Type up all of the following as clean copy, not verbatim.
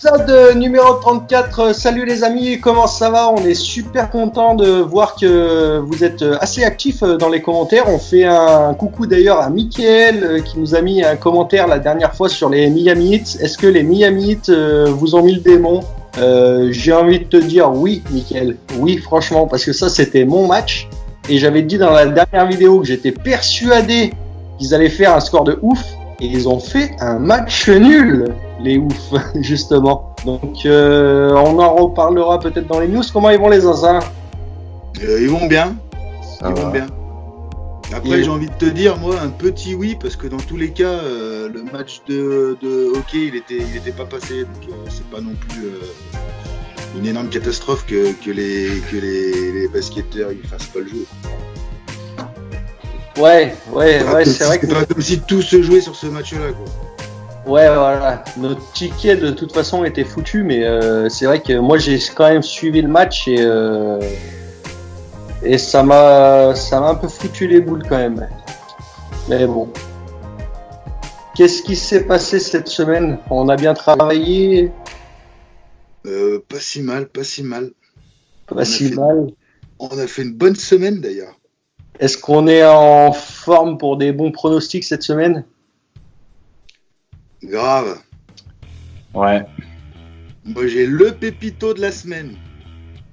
Épisode numéro 34. Salut les amis, comment ça va? On est super content de voir que vous êtes assez actifs dans les commentaires. On fait un coucou d'ailleurs à Mickaël qui nous a mis un commentaire la dernière fois sur les Miami Heat. Est-ce que les Miami Heat vous ont mis le démon? J'ai envie de te dire oui, Mickaël. Oui, franchement, parce que ça c'était mon match. Et j'avais dit dans la dernière vidéo que j'étais persuadé qu'ils allaient faire un score de ouf. Et ils ont fait un match nul, les oufs, justement. Donc, on en reparlera peut-être dans les news. Comment ils vont les zinzins? Ils vont bien. Ils vont bien. Après, j'ai envie de te dire, moi, un petit oui, parce que dans tous les cas, le match de hockey, il était pas passé. Donc, c'est pas non plus une énorme catastrophe que les basketteurs ils fassent pas le jeu. Ouais, c'est vrai que... C'est pas comme si tout se jouait sur ce match-là, quoi. Ouais, voilà. Notre ticket, de toute façon, était foutu, mais c'est vrai que moi, j'ai quand même suivi le match et ça m'a un peu foutu les boules quand même. Mais bon. Qu'est-ce qui s'est passé cette semaine? On a bien travaillé? Pas si mal. Pas si mal. On a fait une bonne semaine, d'ailleurs. Est-ce qu'on est en forme pour des bons pronostics cette semaine? Grave. Ouais. Moi, j'ai le pépito de la semaine.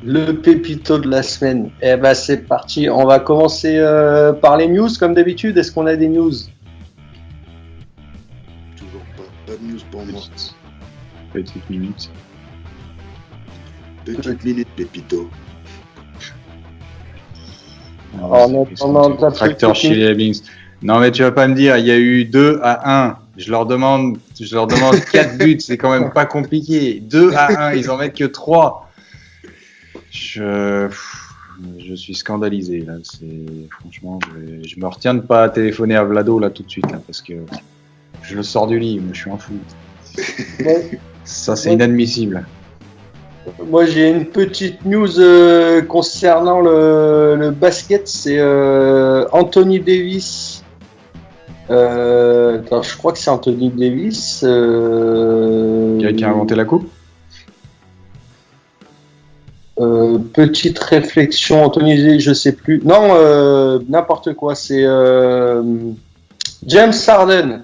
Le pépito de la semaine. Eh ben, c'est parti. On va commencer par les news, comme d'habitude. Est-ce qu'on a des news? Toujours pas de news pour moi. Petite minute. Petite minute, pépito. Tracteur chez les Bings. Non, mais tu vas pas me dire, il y a eu 2-1. Je leur demande 4 buts, c'est quand même pas compliqué. 2-1, ils en mettent que 3. Je suis scandalisé là. Franchement, je me retiens de pas téléphoner à Vlado là tout de suite là, parce que je le sors du lit, mais je suis un fou. Ça, c'est inadmissible. Moi, j'ai une petite news concernant le basket. C'est Anthony Davis. Je crois que c'est Anthony Davis. Qui a inventé la coupe? Petite réflexion. Anthony Davis, je sais plus. Non, n'importe quoi. C'est James Harden.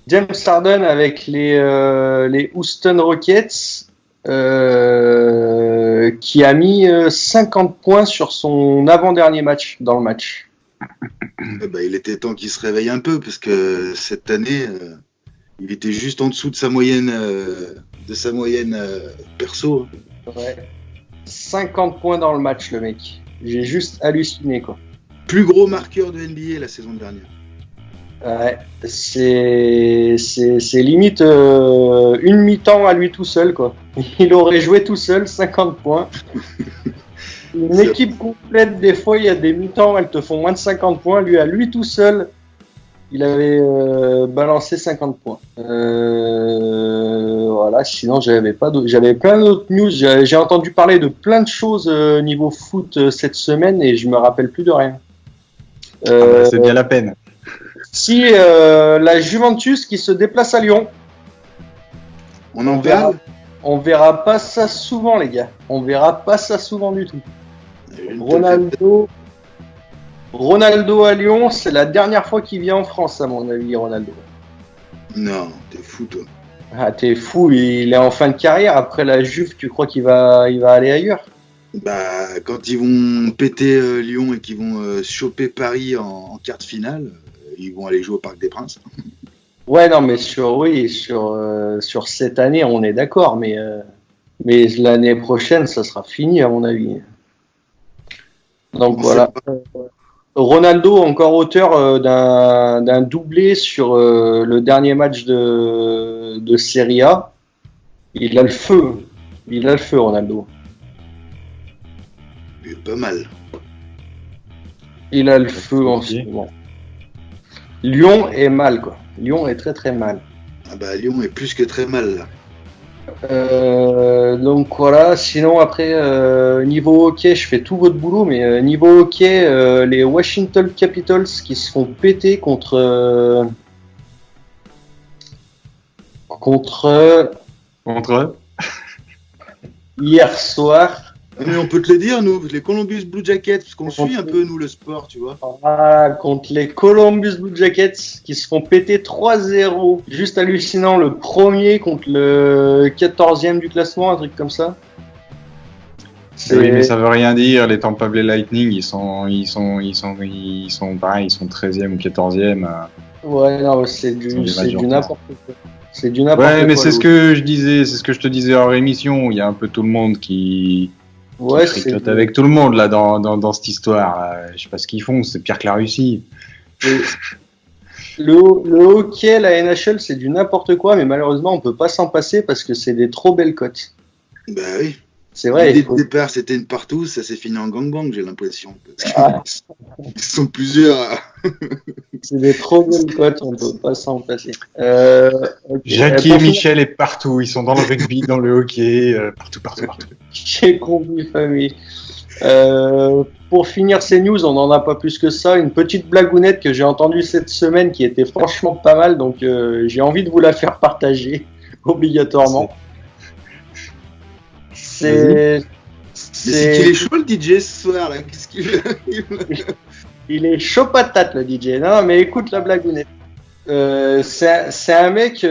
James Harden avec les Houston Rockets. Qui a mis 50 points sur son avant-dernier match dans le match. Il était temps qu'il se réveille un peu parce que cette année, il était juste en dessous de sa moyenne, perso. Ouais. 50 points dans le match, le mec. J'ai juste halluciné, quoi. Plus gros marqueur de NBA la saison dernière. Ouais, c'est limite une mi-temps à lui tout seul, quoi. Il aurait joué tout seul, 50 points. Une équipe complète, des fois, il y a des mi-temps, elles te font moins de 50 points. Lui, à lui tout seul, il avait balancé 50 points. Voilà, sinon, j'avais plein d'autres news. J'ai entendu parler de plein de choses niveau foot cette semaine et je me rappelle plus de rien. C'est bien la peine. Si la Juventus qui se déplace à Lyon. On verra pas ça souvent, les gars. On verra pas ça souvent du tout. Ronaldo à Lyon, c'est la dernière fois qu'il vient en France, à mon avis, Ronaldo. Non, t'es fou, toi. Ah, t'es fou, il est en fin de carrière. Après la Juve, tu crois qu'il va aller ailleurs? Quand ils vont péter Lyon et qu'ils vont choper Paris en quart de finale, ils vont aller jouer au Parc des Princes. Ouais, non, mais sur cette année, on est d'accord, mais l'année prochaine, ça sera fini, à mon avis. Donc voilà. Ronaldo, encore auteur d'un doublé sur le dernier match de Serie A. Il a le feu, Ronaldo. Il est pas mal. Il a le feu en ce moment. Lyon est mal, quoi. Lyon est très très mal. Lyon est plus que très mal, là. Donc voilà, sinon après niveau hockey, je fais tout votre boulot, mais niveau hockey, les Washington Capitals qui se font péter contre Hier soir. Mais on peut te le dire, nous, les Columbus Blue Jackets, parce qu'on suit un peu, nous, le sport, tu vois. Contre les Columbus Blue Jackets qui se font péter 3-0. Juste hallucinant, le premier contre le 14e du classement, un truc comme ça. Oui, mais ça veut rien dire. Les Tampa Bay Lightning, ils sont pareil, ils sont 13e ou 14e. Ouais, non, c'est du n'importe quoi. C'est du n'importe quoi. Ouais, mais c'est ce que je disais, c'est ce que je te disais hors émission. Il y a un peu tout le monde qui tricote avec tout le monde là dans cette histoire. Je sais pas ce qu'ils font, c'est pire que la Russie. Le hockey, la NHL, c'est du n'importe quoi, mais malheureusement, on peut pas s'en passer parce que c'est des trop belles cotes. Bah oui. C'est vrai. Dès le départ, c'était une partout, ça s'est fini en gangbang, j'ai l'impression. Ils sont plusieurs. C'est des trop belles cotes, on peut pas s'en passer. Okay. Jackie et Michel est partout, ils sont dans le rugby, dans le hockey, partout. J'ai compris, famille. Pour finir ces news, on n'en a pas plus que ça. Une petite blagounette que j'ai entendue cette semaine qui était franchement pas mal, donc j'ai envie de vous la faire partager obligatoirement. Mais c'est qu'il est chaud le DJ ce soir là. Qu'est-ce qu'il Il est chaud patate le DJ. Non, mais écoute la blagounette. C'est un mec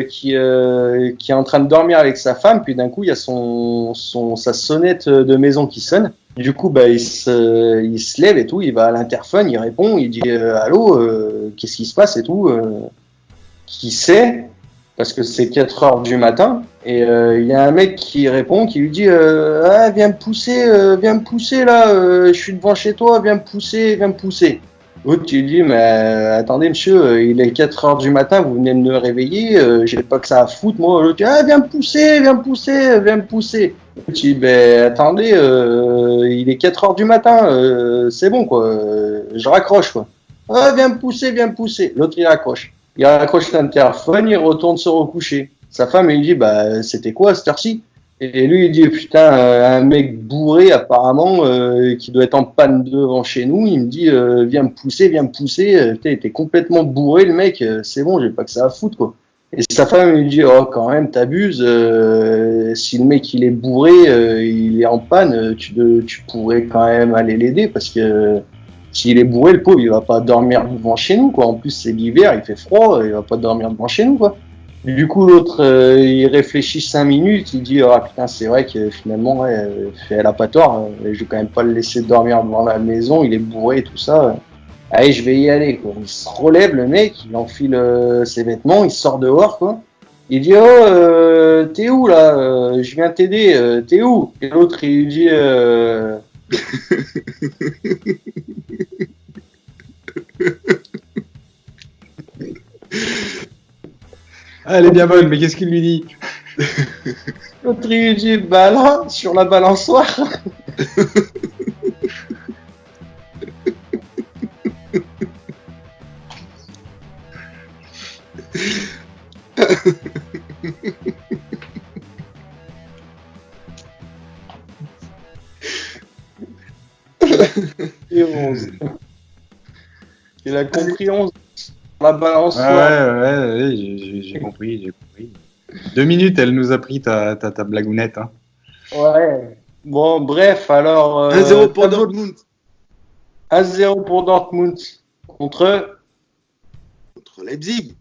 qui est en train de dormir avec sa femme, puis d'un coup il y a sa sonnette de maison qui sonne. Du coup il se lève et tout, il va à l'interphone, il répond, il dit allô, qu'est-ce qui se passe et tout. Qui sait? Parce que c'est 4 heures du matin, et il y a un mec qui répond, qui lui dit viens me pousser là, je suis devant chez toi, viens me pousser. L'autre qui lui dit mais attendez monsieur, il est 4 heures du matin, vous venez de me réveiller, j'ai pas que ça à foutre moi. L'autre dit viens me pousser. L'autre dit attendez, il est 4 heures du matin, c'est bon quoi, je raccroche quoi. Viens me pousser. L'autre il raccroche. Il raccroche l'interphone, il retourne se recoucher. Sa femme, elle lui dit, c'était quoi à cette heure-ci? Et lui, il dit, putain, un mec bourré, apparemment, qui doit être en panne devant chez nous, il me dit, viens me pousser. Putain, il était complètement bourré, le mec, c'est bon, j'ai pas que ça à foutre, quoi. Et sa femme, elle lui dit, oh, quand même, t'abuses, si le mec, il est bourré, il est en panne, tu pourrais quand même aller l'aider, parce que, s'il est bourré, le pauvre, il va pas dormir devant chez nous, quoi. En plus, c'est l'hiver, il fait froid, il va pas dormir devant chez nous, quoi. Du coup, l'autre, il réfléchit 5 minutes, il dit, putain, c'est vrai que finalement, ouais, elle a pas tort, je vais quand même pas le laisser dormir devant la maison, il est bourré et tout ça. Allez, je vais y aller, quoi. Il se relève, le mec, il enfile ses vêtements, il sort dehors, quoi. Il dit, t'es où, là? Je viens t'aider, t'es où? Et l'autre, il lui dit, elle est bien bonne, mais qu'est-ce qu'il lui dit? L'autre il lui dit là, sur la balançoire. Et 11. Il a compris 11. La balançoire. Ouais, j'ai compris. 2 minutes, elle nous a pris ta blagounette. Hein. Ouais. Bon, bref, alors. 1-0 pour Dortmund. 1-0 pour Dortmund. Contre Leipzig.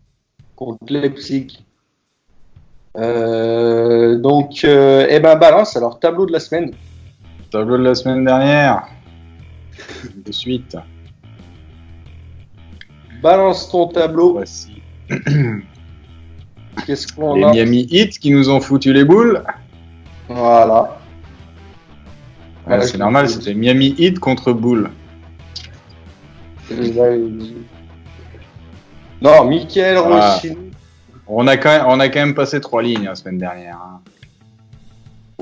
Contre Leipzig. Balance. Alors, tableau de la semaine. Tableau de la semaine dernière. De suite. Balance ton tableau. Voici. Qu'est-ce qu'on a? Les Miami Heat qui nous ont foutu les boules. Voilà. Ouais, c'est normal, c'était Miami Heat contre Boules. Non, Michael Rossini. On a quand même passé 3 lignes la semaine dernière. Hein.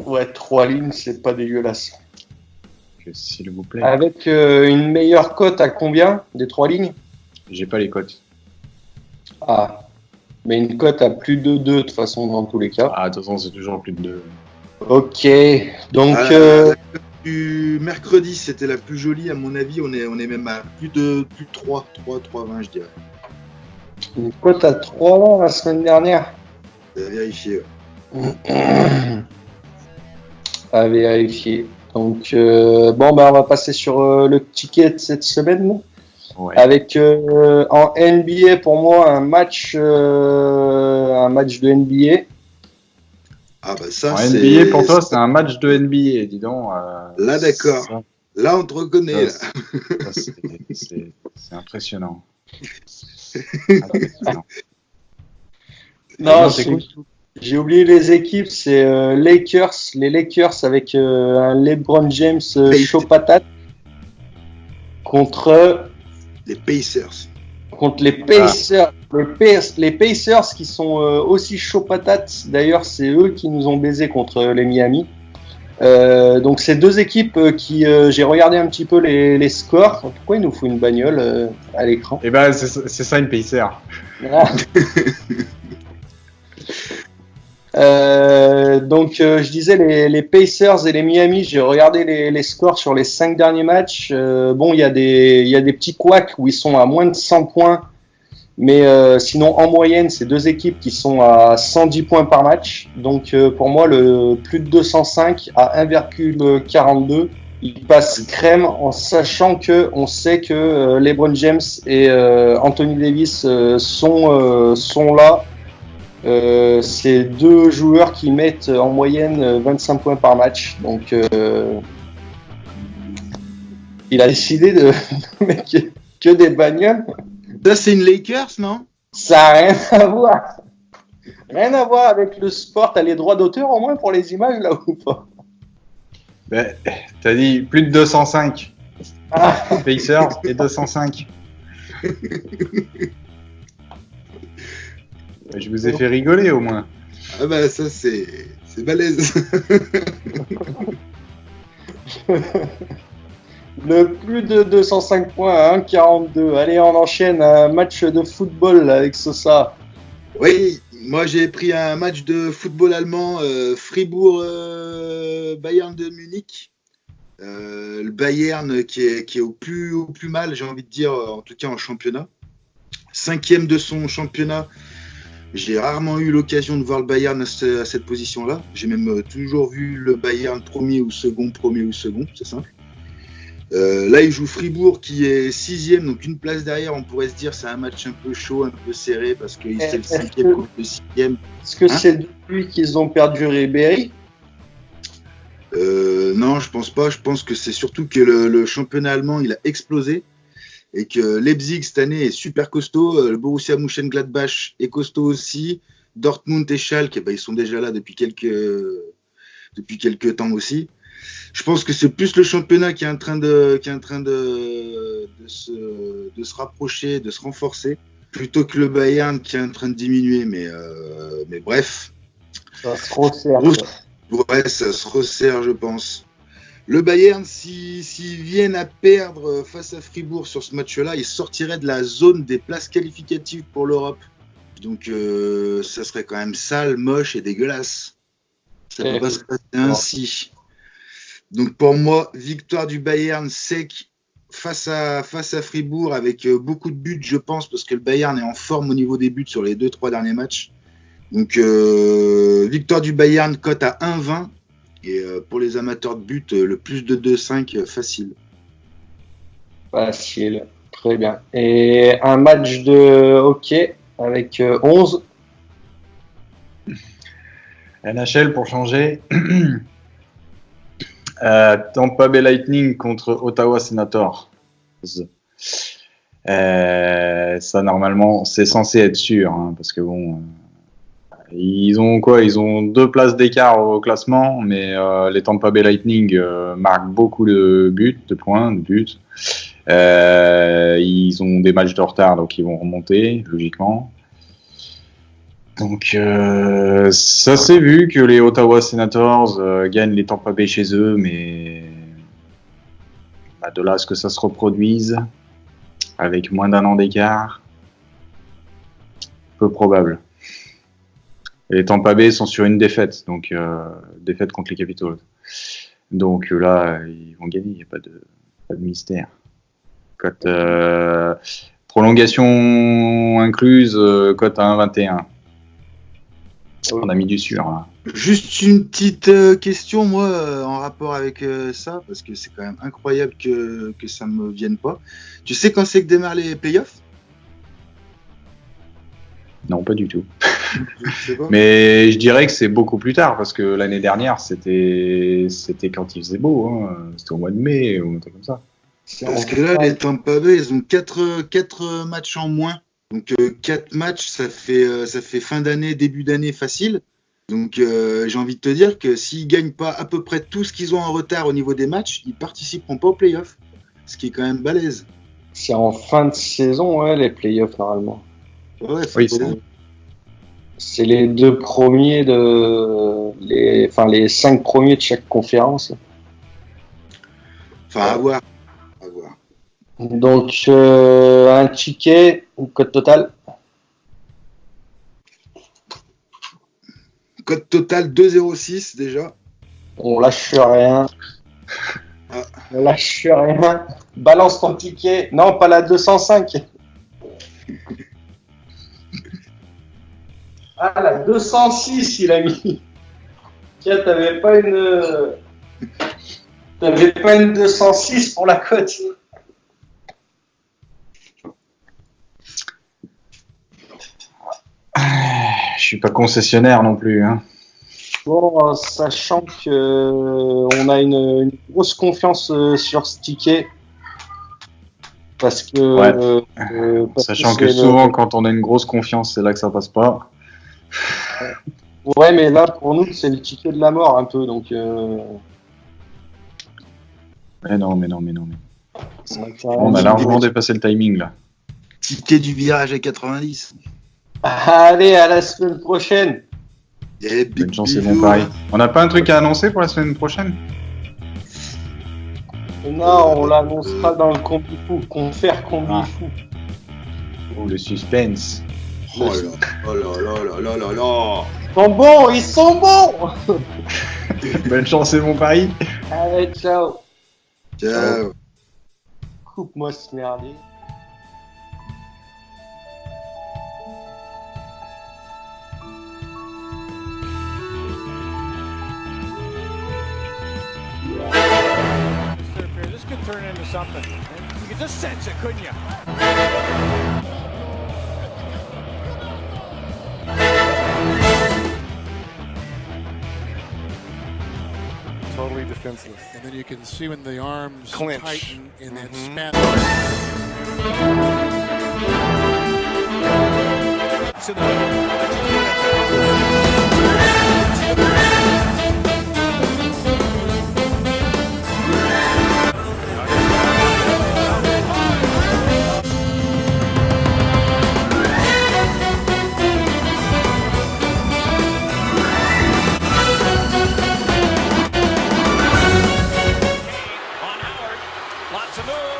Ouais, 3 lignes, c'est pas dégueulasse. S'il vous plaît. Avec une meilleure cote à combien des 3 lignes? J'ai pas les cotes. Ah, mais une cote à plus de 2 de toute façon dans tous les cas. Ah, de toute façon, c'est toujours plus de 2. Ok, donc... Du mercredi, c'était la plus jolie à mon avis. On est même à plus de 3,20 je dirais. Une cote à 3 la semaine dernière. À vérifier. À vérifier. Donc, on va passer sur le ticket de cette semaine. Ouais. Avec en NBA, pour moi, un match de NBA. Ah bah ça, en NBA, pour toi, c'est un match de NBA, dis donc. Là, d'accord. Ça, là, on te reconnaît. ça, c'est impressionnant. Non, j'ai oublié les équipes. C'est Lakers. Les Lakers avec un LeBron James chaud patate contre les Pacers. Contre les Pacers. Les Pacers qui sont aussi chaud patates. D'ailleurs, c'est eux qui nous ont baisé contre les Miami. Donc, c'est deux équipes qui j'ai regardé un petit peu les scores. Pourquoi il nous faut une bagnole à l'écran? Eh ben, c'est ça une Pacer. Donc, je disais les Pacers et les Miami. J'ai regardé les scores sur les 5 derniers matchs. Il y a des petits couacs où ils sont à moins de 100 points. Mais sinon, en moyenne, c'est deux équipes qui sont à 110 points par match. Donc, pour moi, le plus de 205 à 1,42, il passe crème en sachant on sait que LeBron James et Anthony Davis sont là. C'est deux joueurs qui mettent en moyenne 25 points par match. Donc, il a décidé de mettre que des bagnoles. Ça, c'est une Lakers, non? Ça n'a rien à voir. Rien à voir avec le sport. T'as les droits d'auteur au moins pour les images là ou pas? Ben, t'as dit plus de 205. Ah. Pacers et 205. Je vous ai fait rigoler au moins. Ah bah ça c'est balèze. Le plus de 205 points à 1,42. Allez, on enchaîne un match de football avec Sosa. Oui, moi j'ai pris un match de football allemand, Fribourg Bayern de Munich. Le Bayern qui est au plus mal, j'ai envie de dire, en tout cas en championnat. 5e de son championnat. J'ai rarement eu l'occasion de voir le Bayern à cette position-là. J'ai même toujours vu le Bayern premier ou second, c'est simple. Là, il joue Fribourg qui est 6e, donc une place derrière. On pourrait se dire c'est un match un peu chaud, un peu serré parce que c'est le 5e contre le 6e. Est-ce que c'est depuis qu'ils ont perdu Ribéry? Non, je pense pas. Je pense que c'est surtout que le championnat allemand il a explosé et que Leipzig cette année est super costaud. Le Borussia Mönchengladbach est costaud aussi. Dortmund et Schalke, ils sont déjà là depuis quelques temps aussi. Je pense que c'est plus le championnat qui est en train de se rapprocher, de se renforcer, plutôt que le Bayern qui est en train de diminuer. Mais bref. Ça se resserre. Ouais, ça se resserre, je pense. Le Bayern, s'ils viennent à perdre face à Fribourg sur ce match-là, ils sortiraient de la zone des places qualificatives pour l'Europe. Donc, ça serait quand même sale, moche et dégueulasse. Ça ne peut pas se passer ainsi. Donc pour moi, victoire du Bayern sec face à Fribourg avec beaucoup de buts, je pense, parce que le Bayern est en forme au niveau des buts sur les 2-3 derniers matchs. Donc victoire du Bayern, cote à 1,20. Et pour les amateurs de buts, le plus de 2,5 facile. Facile, très bien. Et un match de hockey avec 11. NHL pour changer. Tampa Bay Lightning contre Ottawa Senators. Ça normalement c'est censé être sûr parce que ils ont quoi? Ils ont 2 places d'écart au classement, mais les Tampa Bay Lightning marquent beaucoup de buts, de points, de buts. Ils ont des matchs de retard, donc ils vont remonter logiquement. Donc ça s'est vu que les Ottawa Senators gagnent les Tampa Bay chez eux, mais de là à ce que ça se reproduise avec moins d'1 an d'écart, peu probable. Et les Tampa Bay sont sur une défaite, donc défaite contre les Capitals. Donc là, ils vont gagner, il n'y a pas de mystère. Cote prolongation incluse, cote à 1,21. On a mis du sûr. Juste une petite question, moi, en rapport avec ça, parce que c'est quand même incroyable que ça me vienne pas. Tu sais quand c'est que démarrent les playoffs? Non, pas du tout. Je sais pas. Mais je dirais que c'est beaucoup plus tard, parce que l'année dernière, c'était quand il faisait beau. Hein. C'était au mois de mai ou un truc comme ça. Parce que là, les Tampa Bay, ils ont 4 matchs en moins. Donc 4 matchs, ça fait fin d'année, début d'année facile. Donc j'ai envie de te dire que s'ils gagnent pas à peu près tout ce qu'ils ont en retard au niveau des matchs, ils participeront pas aux playoffs. Ce qui est quand même balèze. C'est en fin de saison, ouais, les playoffs normalement. Ouais, Oui, C'est les 2 premiers les 5 premiers de chaque conférence. Enfin, à voir. À voir. Donc, un ticket, code total. Code total 2,06 déjà. On lâche rien. Ah. On lâche rien. Balance ton ticket. Non, pas la 205. Ah, la 206, il a mis. Tiens, t'avais pas une 206 pour la cote. Je suis pas concessionnaire non plus. Hein. Bon, sachant que on a une grosse confiance sur ce ticket. Parce que. Ouais. Sachant que souvent, quand on a une grosse confiance, c'est là que ça passe pas. Ouais, mais là, pour nous, c'est le ticket de la mort un peu. Donc. Mais non. On a largement dépassé le timing là. Ticket du virage à 90. Allez, à la semaine prochaine. Yeah, Bonne chance et bon pari. On n'a pas un truc à annoncer pour la semaine prochaine? Non, on l'annoncera dans le combi fou. Confère combi fou. Oh, le suspense. Oh là. Ils sont bons. Bonne chance et bon pari. Allez, ciao. Ciao. Coupe-moi ce merdier. This could turn into something. You could just sense it, couldn't you? Totally defenseless. And then you can see when the arms Clinch. tighten in that span. On Howard, lots of moves.